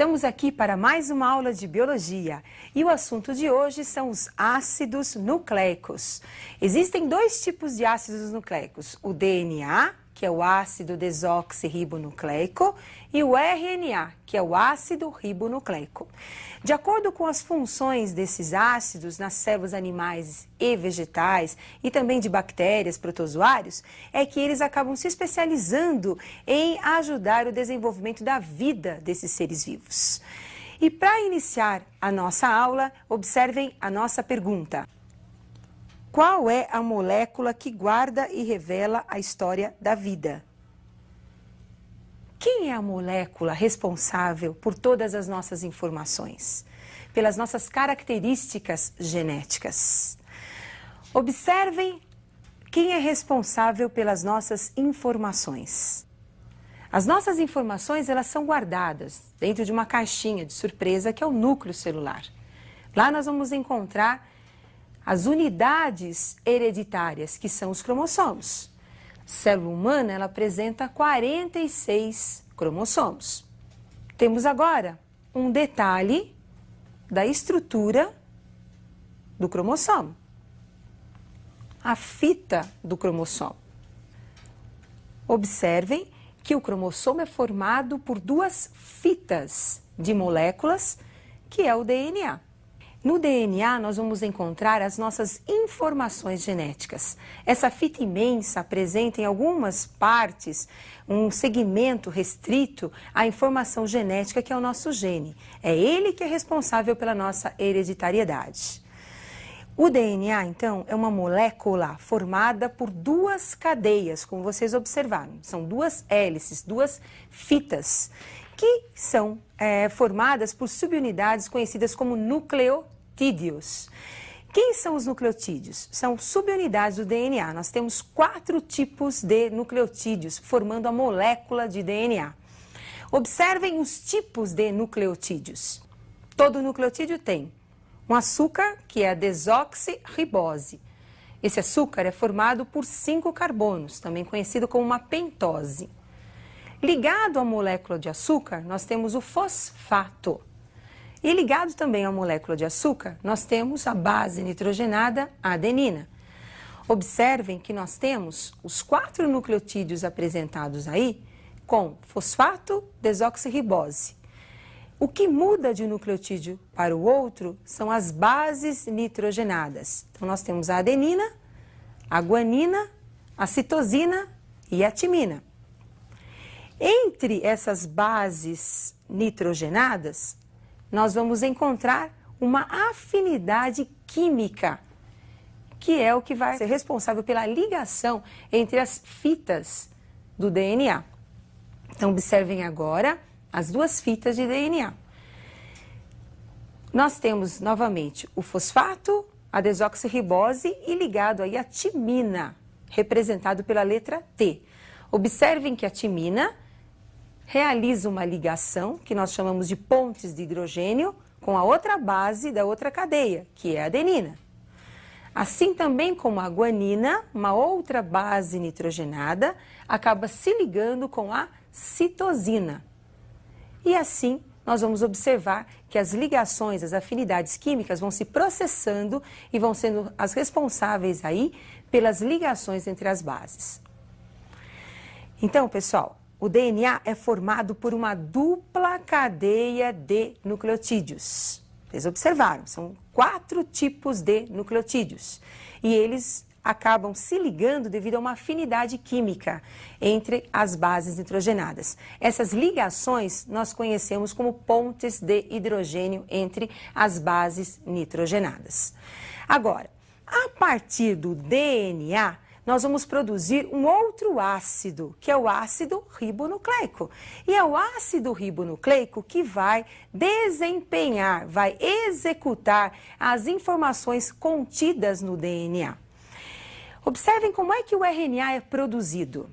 Estamos aqui para mais uma aula de biologia e o assunto de hoje são os ácidos nucleicos. Existem dois tipos de ácidos nucleicos, o DNA, que é o ácido desoxirribonucleico, e o RNA, que é o ácido ribonucleico. De acordo com as funções desses ácidos nas células animais e vegetais e também de bactérias, protozoários, é que eles acabam se especializando em ajudar o desenvolvimento da vida desses seres vivos. E para iniciar a nossa aula, observem a nossa pergunta. Qual é a molécula que guarda e revela a história da vida? Quem é a molécula responsável por todas as nossas informações? Pelas nossas características genéticas? Observem quem é responsável pelas nossas informações. As nossas informações, elas são guardadas dentro de uma caixinha de surpresa que é o núcleo celular. Lá nós vamos encontrar as unidades hereditárias, que são os cromossomos. A célula humana, ela apresenta 46 cromossomos. Temos agora um detalhe da estrutura do cromossomo. A fita do cromossomo. Observem que o cromossomo é formado por duas fitas de moléculas, que é o DNA. No DNA, nós vamos encontrar as nossas informações genéticas. Essa fita imensa apresenta em algumas partes um segmento restrito à informação genética que é o nosso gene. É ele que é responsável pela nossa hereditariedade. O DNA, então, é uma molécula formada por duas cadeias, como vocês observaram. São duas hélices, duas fitas, que são formadas por subunidades conhecidas como nucleotídeos. Quem são os nucleotídeos? São subunidades do DNA. Nós temos 4 tipos de nucleotídeos formando a molécula de DNA. Observem os tipos de nucleotídeos. Todo nucleotídeo tem um açúcar, que é a desoxirribose. Esse açúcar é formado por 5 carbonos, também conhecido como uma pentose. Ligado à molécula de açúcar, nós temos o fosfato. E ligado também à molécula de açúcar, nós temos a base nitrogenada, a adenina. Observem que nós temos os 4 nucleotídeos apresentados aí com fosfato, desoxirribose. O que muda de um nucleotídeo para o outro são as bases nitrogenadas. Então, nós temos a adenina, a guanina, a citosina e a timina. Entre essas bases nitrogenadas, nós vamos encontrar uma afinidade química, que é o que vai ser responsável pela ligação entre as fitas do DNA. Então, observem agora as duas fitas de DNA. Nós temos novamente o fosfato, a desoxirribose e ligado aí a timina, representado pela letra T. Observem que a timina realiza uma ligação, que nós chamamos de pontes de hidrogênio, com a outra base da outra cadeia, que é a adenina. Assim também como a guanina, uma outra base nitrogenada, acaba se ligando com a citosina. E assim, nós vamos observar que as ligações, as afinidades químicas vão se processando e vão sendo as responsáveis aí pelas ligações entre as bases. Então, pessoal, o DNA é formado por uma dupla cadeia de nucleotídeos. Vocês observaram, são 4 tipos de nucleotídeos. E eles acabam se ligando devido a uma afinidade química entre as bases nitrogenadas. Essas ligações nós conhecemos como pontes de hidrogênio entre as bases nitrogenadas. Agora, a partir do DNA, nós vamos produzir um outro ácido, que é o ácido ribonucleico. E é o ácido ribonucleico que vai desempenhar, vai executar as informações contidas no DNA. Observem como é que o RNA é produzido.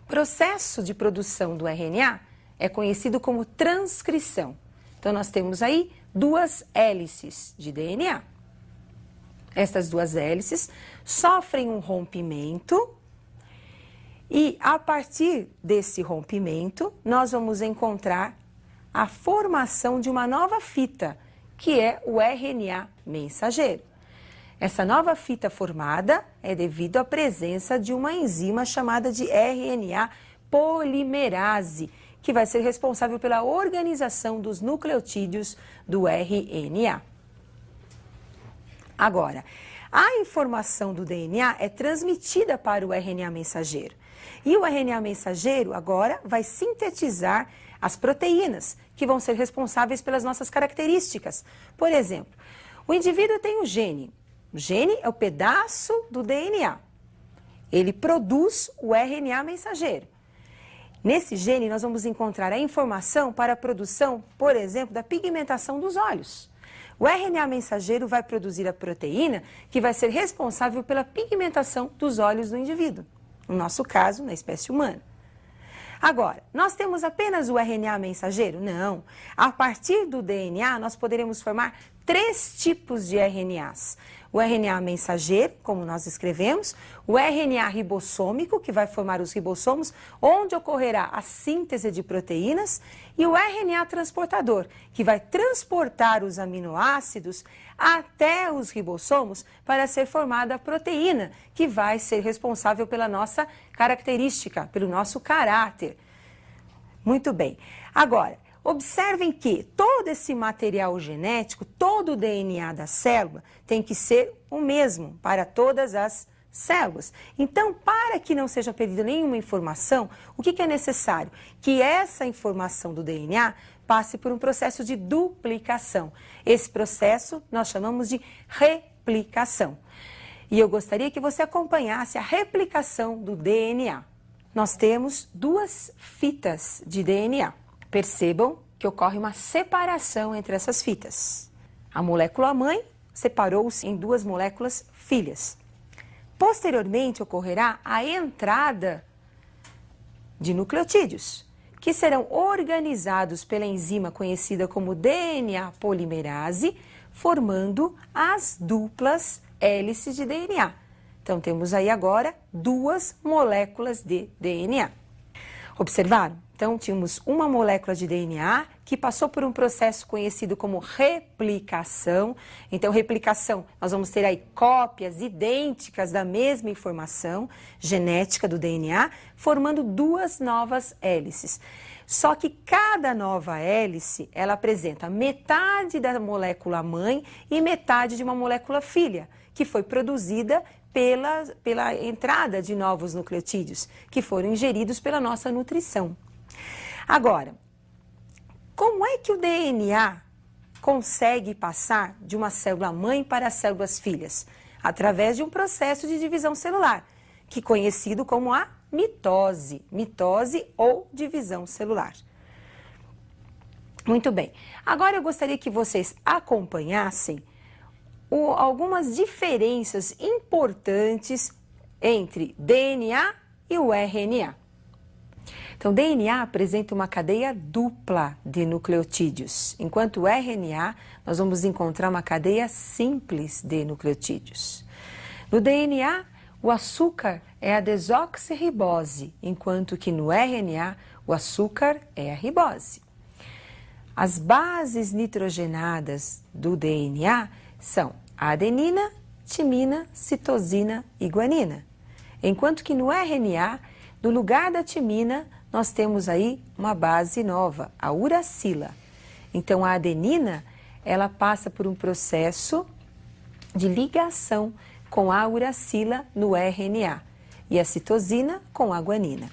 O processo de produção do RNA é conhecido como transcrição. Então, nós temos aí 2 hélices de DNA. Estas 2 hélices sofrem um rompimento e, a partir desse rompimento, nós vamos encontrar a formação de uma nova fita, que é o RNA mensageiro. Essa nova fita formada é devido à presença de uma enzima chamada de RNA polimerase, que vai ser responsável pela organização dos nucleotídeos do RNA. Agora, a informação do DNA é transmitida para o RNA mensageiro. E o RNA mensageiro agora vai sintetizar as proteínas, que vão ser responsáveis pelas nossas características. Por exemplo, o indivíduo tem um gene. O gene é o pedaço do DNA. Ele produz o RNA mensageiro. Nesse gene, nós vamos encontrar a informação para a produção, por exemplo, da pigmentação dos olhos. O RNA mensageiro vai produzir a proteína que vai ser responsável pela pigmentação dos olhos do indivíduo. No nosso caso, na espécie humana. Agora, nós temos apenas o RNA mensageiro? Não. A partir do DNA, nós poderemos formar 3 tipos de RNAs. O RNA mensageiro, como nós escrevemos, o RNA ribossômico, que vai formar os ribossomos, onde ocorrerá a síntese de proteínas, e o RNA transportador, que vai transportar os aminoácidos até os ribossomos para ser formada a proteína, que vai ser responsável pela nossa característica, pelo nosso caráter. Muito bem. Agora, observem que todo esse material genético, todo o DNA da célula tem que ser o mesmo para todas as células. Então, para que não seja perdida nenhuma informação, o que é necessário? Que essa informação do DNA passe por um processo de duplicação. Esse processo nós chamamos de replicação. E eu gostaria que você acompanhasse a replicação do DNA. Nós temos 2 fitas de DNA. Percebam que ocorre uma separação entre essas fitas. A molécula mãe separou-se em 2 moléculas filhas. Posteriormente, ocorrerá a entrada de nucleotídeos, que serão organizados pela enzima conhecida como DNA polimerase, formando as duplas hélices de DNA. Então, temos aí agora 2 moléculas de DNA. Observaram? Então, tínhamos uma molécula de DNA que passou por um processo conhecido como replicação. Então, replicação, nós vamos ter aí cópias idênticas da mesma informação genética do DNA, formando 2 novas hélices. Só que cada nova hélice, ela apresenta metade da molécula mãe e metade de uma molécula filha, que foi produzida pela entrada de novos nucleotídeos, que foram ingeridos pela nossa nutrição. Agora, como é que o DNA consegue passar de uma célula mãe para as células filhas? Através de um processo de divisão celular, que é conhecido como a mitose ou divisão celular. Muito bem. Agora eu gostaria que vocês acompanhassem algumas diferenças importantes entre DNA e o RNA. Então, o DNA apresenta uma cadeia dupla de nucleotídeos, enquanto o RNA nós vamos encontrar uma cadeia simples de nucleotídeos. No DNA, o açúcar é a desoxirribose, enquanto que no RNA o açúcar é a ribose. As bases nitrogenadas do DNA são a adenina, timina, citosina e guanina, enquanto que no RNA, no lugar da timina, nós temos aí uma base nova, a uracila. Então, a adenina, ela passa por um processo de ligação com a uracila no RNA e a citosina com a guanina.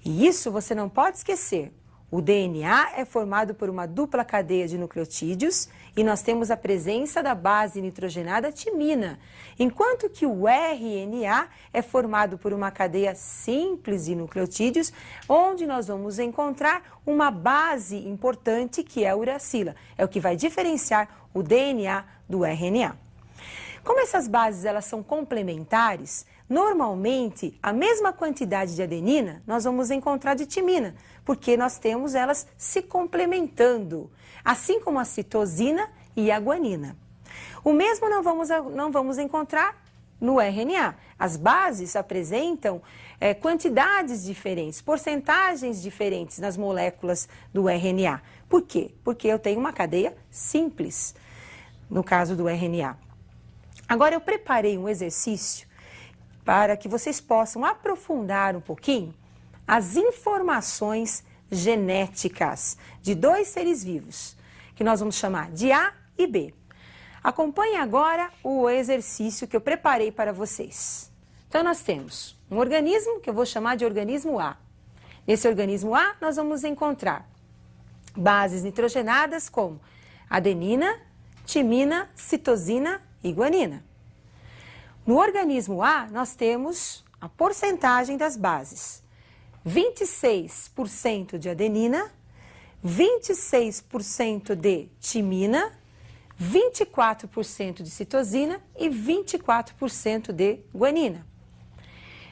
E isso você não pode esquecer. O DNA é formado por uma dupla cadeia de nucleotídeos e nós temos a presença da base nitrogenada timina, enquanto que o RNA é formado por uma cadeia simples de nucleotídeos, onde nós vamos encontrar uma base importante que é a uracila. É o que vai diferenciar o DNA do RNA. Como essas bases elas são complementares, normalmente a mesma quantidade de adenina nós vamos encontrar de timina, porque nós temos elas se complementando, assim como a citosina e a guanina. O mesmo não vamos encontrar no RNA. As bases apresentam quantidades diferentes, porcentagens diferentes nas moléculas do RNA. Por quê? Porque eu tenho uma cadeia simples, no caso do RNA. Agora, eu preparei um exercício para que vocês possam aprofundar um pouquinho as informações genéticas de dois seres vivos, que nós vamos chamar de A e B. Acompanhe agora o exercício que eu preparei para vocês. Então, nós temos um organismo que eu vou chamar de organismo A. Nesse organismo A, nós vamos encontrar bases nitrogenadas como adenina, timina, citosina e guanina. No organismo A, nós temos a porcentagem das bases. 26% de adenina, 26% de timina, 24% de citosina e 24% de guanina.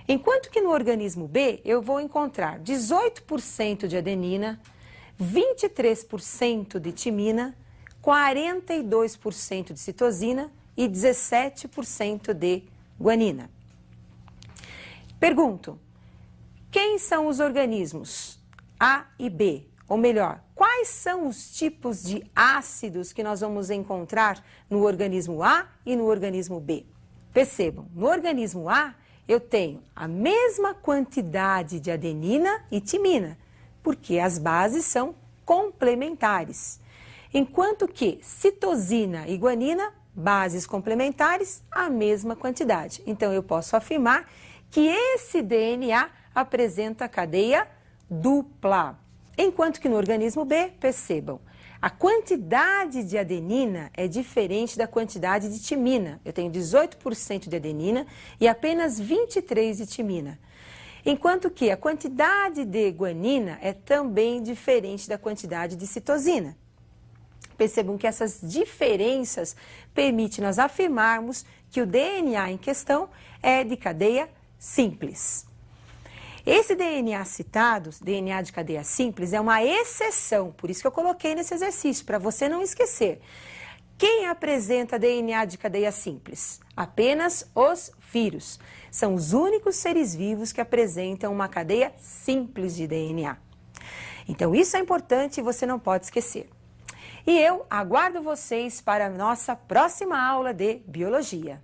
Enquanto que no organismo B, eu vou encontrar 18% de adenina, 23% de timina, 42% de citosina e 17% de guanina. Pergunto, quem são os organismos A e B? Ou melhor, quais são os tipos de ácidos que nós vamos encontrar no organismo A e no organismo B? Percebam, no organismo A eu tenho a mesma quantidade de adenina e timina, porque as bases são complementares. Enquanto que citosina e guanina, bases complementares, a mesma quantidade. Então, eu posso afirmar que esse DNA apresenta cadeia dupla. Enquanto que no organismo B, percebam, a quantidade de adenina é diferente da quantidade de timina. Eu tenho 18% de adenina e apenas 23% de timina. Enquanto que a quantidade de guanina é também diferente da quantidade de citosina. Percebam que essas diferenças permitem nós afirmarmos que o DNA em questão é de cadeia simples. Esse DNA citado, DNA de cadeia simples, é uma exceção, por isso que eu coloquei nesse exercício, para você não esquecer. Quem apresenta DNA de cadeia simples? Apenas os vírus. São os únicos seres vivos que apresentam uma cadeia simples de DNA. Então, isso é importante e você não pode esquecer. E eu aguardo vocês para a nossa próxima aula de Biologia.